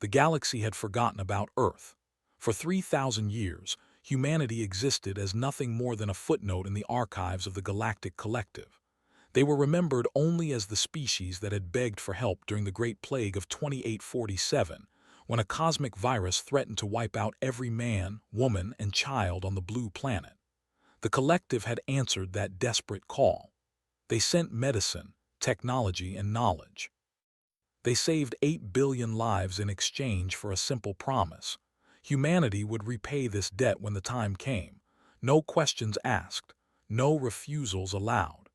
The galaxy had forgotten about Earth. For 3,000 years, humanity existed as nothing more than a footnote in the archives of the Galactic Collective. They were remembered only as the species that had begged for help during the Great Plague of 2847, when a cosmic virus threatened to wipe out every man, woman, and child on the blue planet. The Collective had answered that desperate call. They sent medicine, technology, and knowledge. They saved 8 billion lives in exchange for a simple promise. Humanity would repay this debt when the time came. No questions asked, no refusals allowed.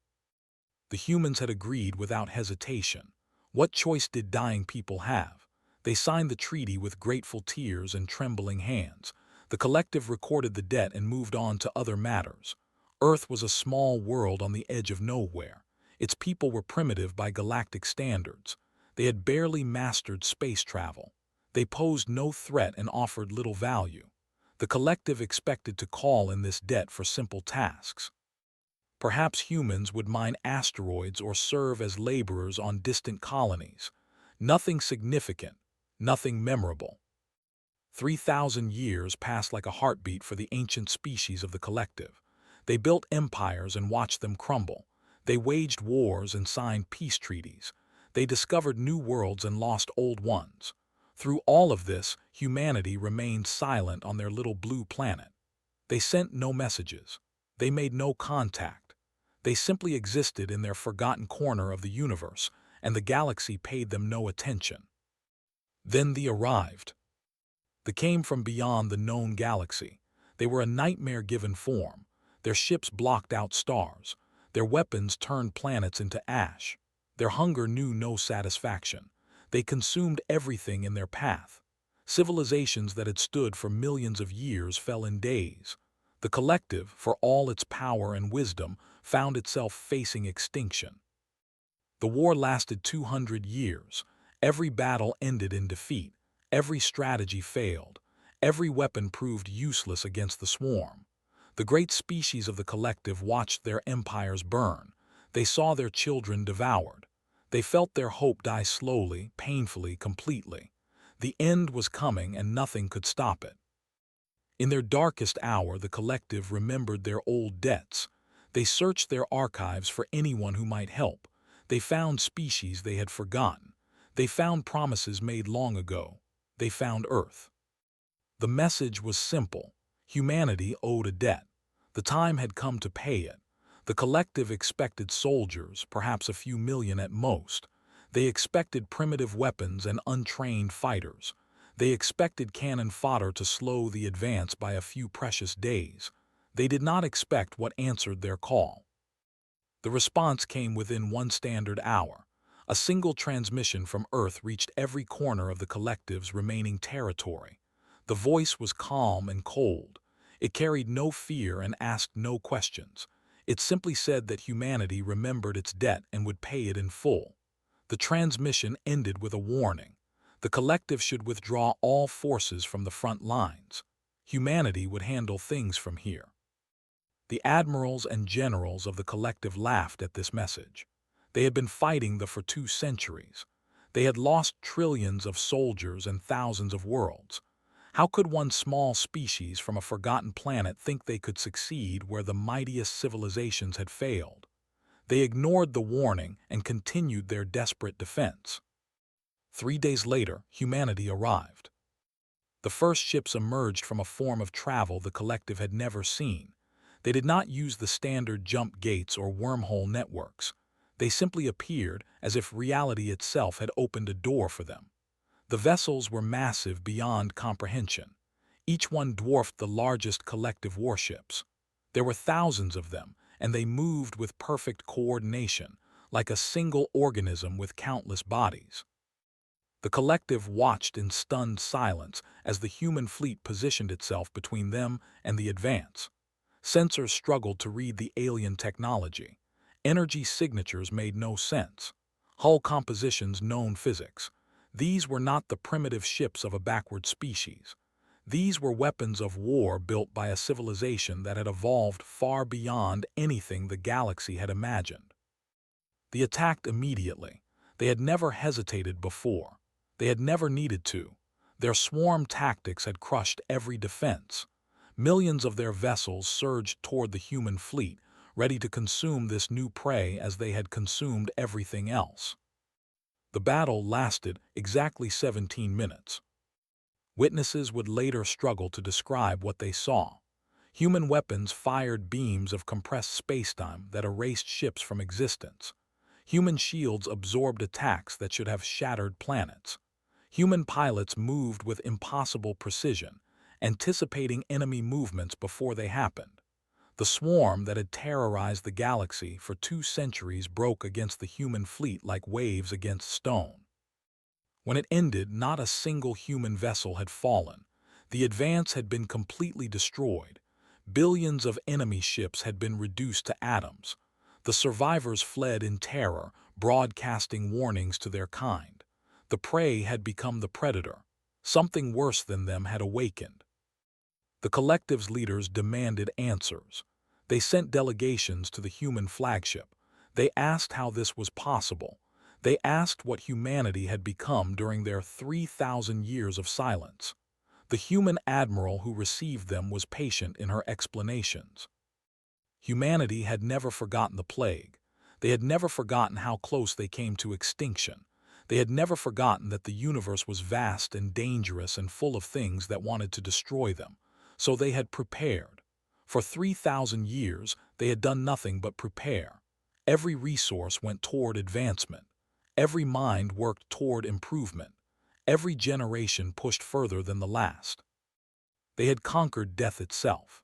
The humans had agreed without hesitation. What choice did dying people have? They signed the treaty with grateful tears and trembling hands. The Collective recorded the debt and moved on to other matters. Earth was a small world on the edge of nowhere. Its people were primitive by galactic standards. They had barely mastered space travel. They posed no threat and offered little value. The Collective expected to call in this debt for simple tasks. Perhaps humans would mine asteroids or serve as laborers on distant colonies. Nothing significant, nothing memorable. 3,000 years passed like a heartbeat for the ancient species of the Collective. They built empires and watched them crumble. They waged wars and signed peace treaties. They discovered new worlds and lost old ones. Through all of this, humanity remained silent on their little blue planet. They sent no messages. They made no contact. They simply existed in their forgotten corner of the universe, and the galaxy paid them no attention. Then they arrived. They came from beyond the known galaxy. They were a nightmare-given form. Their ships blocked out stars. Their weapons turned planets into ash. Their hunger knew no satisfaction. They consumed everything in their path. Civilizations that had stood for millions of years fell in days. The Collective, for all its power and wisdom, found itself facing extinction. The war lasted 200 years. Every battle ended in defeat. Every strategy failed. Every weapon proved useless against the swarm. The great species of the Collective watched their empires burn. They saw their children devoured. They felt their hope die slowly, painfully, completely. The end was coming and nothing could stop it. In their darkest hour, the Collective remembered their old debts. They searched their archives for anyone who might help. They found species they had forgotten. They found promises made long ago. They found Earth. The message was simple. Humanity owed a debt. The time had come to pay it. The Collective expected soldiers, perhaps a few million at most. They expected primitive weapons and untrained fighters. They expected cannon fodder to slow the advance by a few precious days. They did not expect what answered their call. The response came within one standard hour. A single transmission from Earth reached every corner of the Collective's remaining territory. The voice was calm and cold. It carried no fear and asked no questions. It simply said that humanity remembered its debt and would pay it in full. The transmission ended with a warning. The Collective should withdraw all forces from the front lines. Humanity would handle things from here. The admirals and generals of the Collective laughed at this message. They had been fighting for 2 centuries. They had lost trillions of soldiers and thousands of worlds. How could one small species from a forgotten planet think they could succeed where the mightiest civilizations had failed? They ignored the warning and continued their desperate defense. 3 days later, humanity arrived. The first ships emerged from a form of travel the Collective had never seen. They did not use the standard jump gates or wormhole networks. They simply appeared as if reality itself had opened a door for them. The vessels were massive beyond comprehension. Each one dwarfed the largest Collective warships. There were thousands of them, and they moved with perfect coordination, like a single organism with countless bodies. The Collective watched in stunned silence as the human fleet positioned itself between them and the advance. Sensors struggled to read the alien technology. Energy signatures made no sense. Hull compositions known physics. These were not the primitive ships of a backward species. These were weapons of war built by a civilization that had evolved far beyond anything the galaxy had imagined. They attacked immediately. They had never hesitated before. They had never needed to. Their swarm tactics had crushed every defense. Millions of their vessels surged toward the human fleet, ready to consume this new prey as they had consumed everything else. The battle lasted exactly 17 minutes. Witnesses would later struggle to describe what they saw. Human weapons fired beams of compressed spacetime that erased ships from existence. Human shields absorbed attacks that should have shattered planets. Human pilots moved with impossible precision, anticipating enemy movements before they happened. The swarm that had terrorized the galaxy for 2 centuries broke against the human fleet like waves against stone. When it ended, not a single human vessel had fallen. The Advance had been completely destroyed. Billions of enemy ships had been reduced to atoms. The survivors fled in terror, broadcasting warnings to their kind. The prey had become the predator. Something worse than them had awakened. The collective's leaders demanded answers. They sent delegations to the human flagship. They asked how this was possible. They asked what humanity had become during their 3,000 years of silence. The human admiral who received them was patient in her explanations. Humanity had never forgotten the plague. They had never forgotten how close they came to extinction. They had never forgotten that the universe was vast and dangerous and full of things that wanted to destroy them. So they had prepared. For 3,000 years, they had done nothing but prepare. Every resource went toward advancement. Every mind worked toward improvement. Every generation pushed further than the last. They had conquered death itself.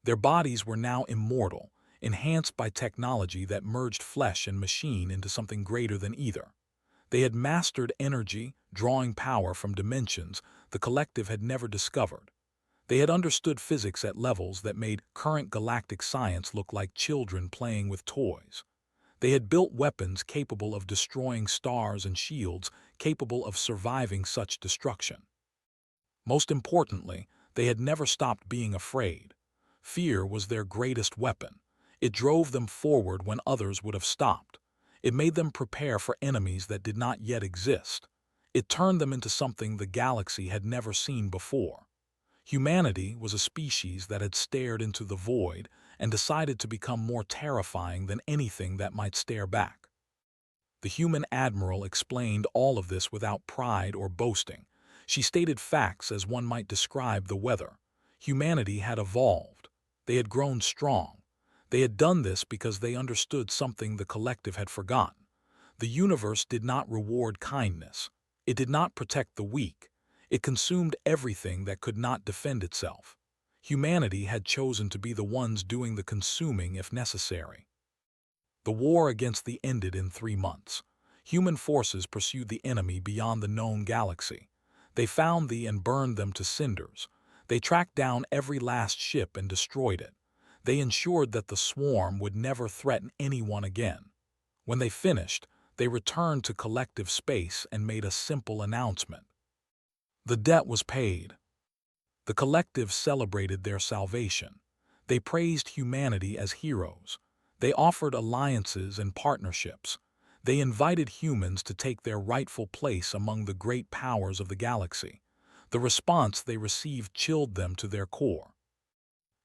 Their bodies were now immortal, enhanced by technology that merged flesh and machine into something greater than either. They had mastered energy, drawing power from dimensions the collective had never discovered. They had understood physics at levels that made current galactic science look like children playing with toys. They had built weapons capable of destroying stars and shields capable of surviving such destruction. Most importantly, they had never stopped being afraid. Fear was their greatest weapon. It drove them forward when others would have stopped. It made them prepare for enemies that did not yet exist. It turned them into something the galaxy had never seen before. Humanity was a species that had stared into the void and decided to become more terrifying than anything that might stare back. The human admiral explained all of this without pride or boasting. She stated facts as one might describe the weather. Humanity had evolved. They had grown strong. They had done this because they understood something the collective had forgotten. The universe did not reward kindness. It did not protect the weak. It consumed everything that could not defend itself. Humanity had chosen to be the ones doing the consuming if necessary. The war against the ended in 3 months. Human forces pursued the enemy beyond the known galaxy. They found thee and burned them to cinders. They tracked down every last ship and destroyed it. They ensured that the swarm would never threaten anyone again. When they finished, they returned to collective space and made a simple announcement. The debt was paid. The collective celebrated their salvation. They praised humanity as heroes. They offered alliances and partnerships. They invited humans to take their rightful place among the great powers of the galaxy. The response they received chilled them to their core.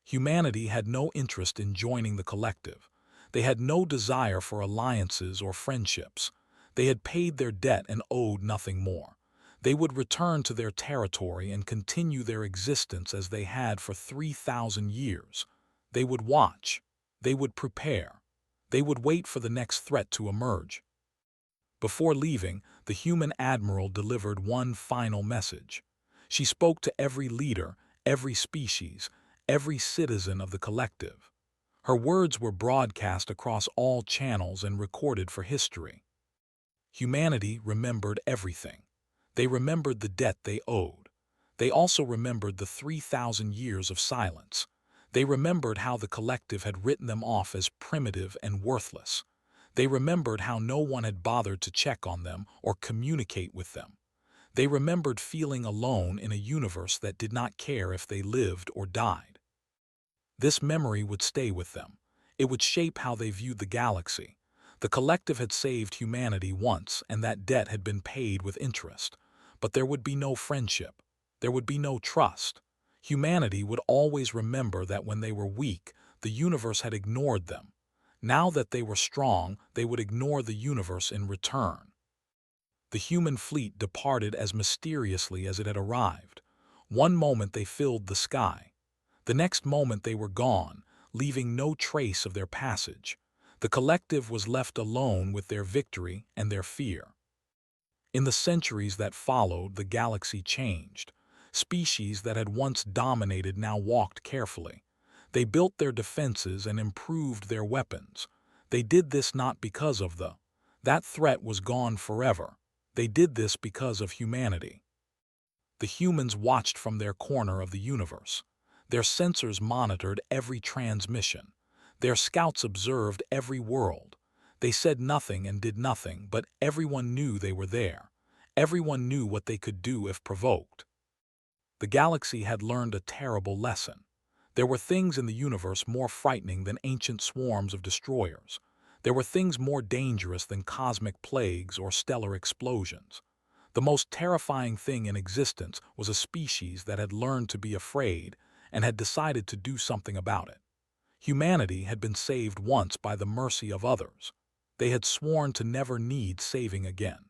Humanity had no interest in joining the collective. They had no desire for alliances or friendships. They had paid their debt and owed nothing more. They would return to their territory and continue their existence as they had for 3,000 years. They would watch. They would prepare. They would wait for the next threat to emerge. Before leaving, the human admiral delivered one final message. She spoke to every leader, every species, every citizen of the collective. Her words were broadcast across all channels and recorded for history. Humanity remembered everything. They remembered the debt they owed. They also remembered the 3,000 years of silence. They remembered how the collective had written them off as primitive and worthless. They remembered how no one had bothered to check on them or communicate with them. They remembered feeling alone in a universe that did not care if they lived or died. This memory would stay with them. It would shape how they viewed the galaxy. The collective had saved humanity once, and that debt had been paid with interest. But there would be no friendship. There would be no trust. Humanity would always remember that when they were weak, the universe had ignored them. Now that they were strong, they would ignore the universe in return. The human fleet departed as mysteriously as it had arrived. One moment they filled the sky. The next moment they were gone, leaving no trace of their passage. The collective was left alone with their victory and their fear. In the centuries that followed, the galaxy changed. Species that had once dominated now walked carefully. They built their defenses and improved their weapons. They did this not because of that threat was gone forever. They did this because of humanity. The humans watched from their corner of the universe. Their sensors monitored every transmission. Their scouts observed every world. They said nothing and did nothing, but everyone knew they were there. Everyone knew what they could do if provoked. The galaxy had learned a terrible lesson. There were things in the universe more frightening than ancient swarms of destroyers. There were things more dangerous than cosmic plagues or stellar explosions. The most terrifying thing in existence was a species that had learned to be afraid and had decided to do something about it. Humanity had been saved once by the mercy of others. They had sworn to never need saving again.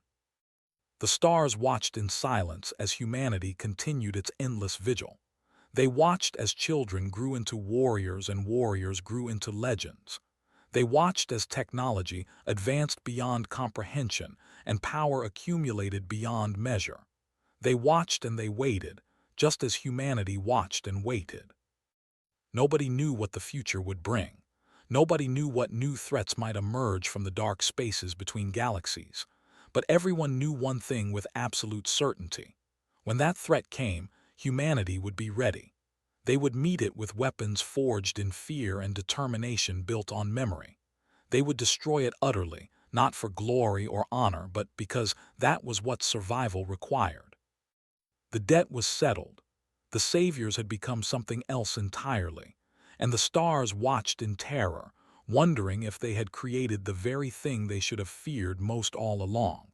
The stars watched in silence as humanity continued its endless vigil. They watched as children grew into warriors and warriors grew into legends. They watched as technology advanced beyond comprehension and power accumulated beyond measure. They watched and they waited, just as humanity watched and waited. Nobody knew what the future would bring. Nobody knew what new threats might emerge from the dark spaces between galaxies. But everyone knew one thing with absolute certainty. When that threat came, humanity would be ready. They would meet it with weapons forged in fear and determination built on memory. They would destroy it utterly, not for glory or honor, but because that was what survival required. The debt was settled. The saviors had become something else entirely, and the stars watched in terror, wondering if they had created the very thing they should have feared most all along.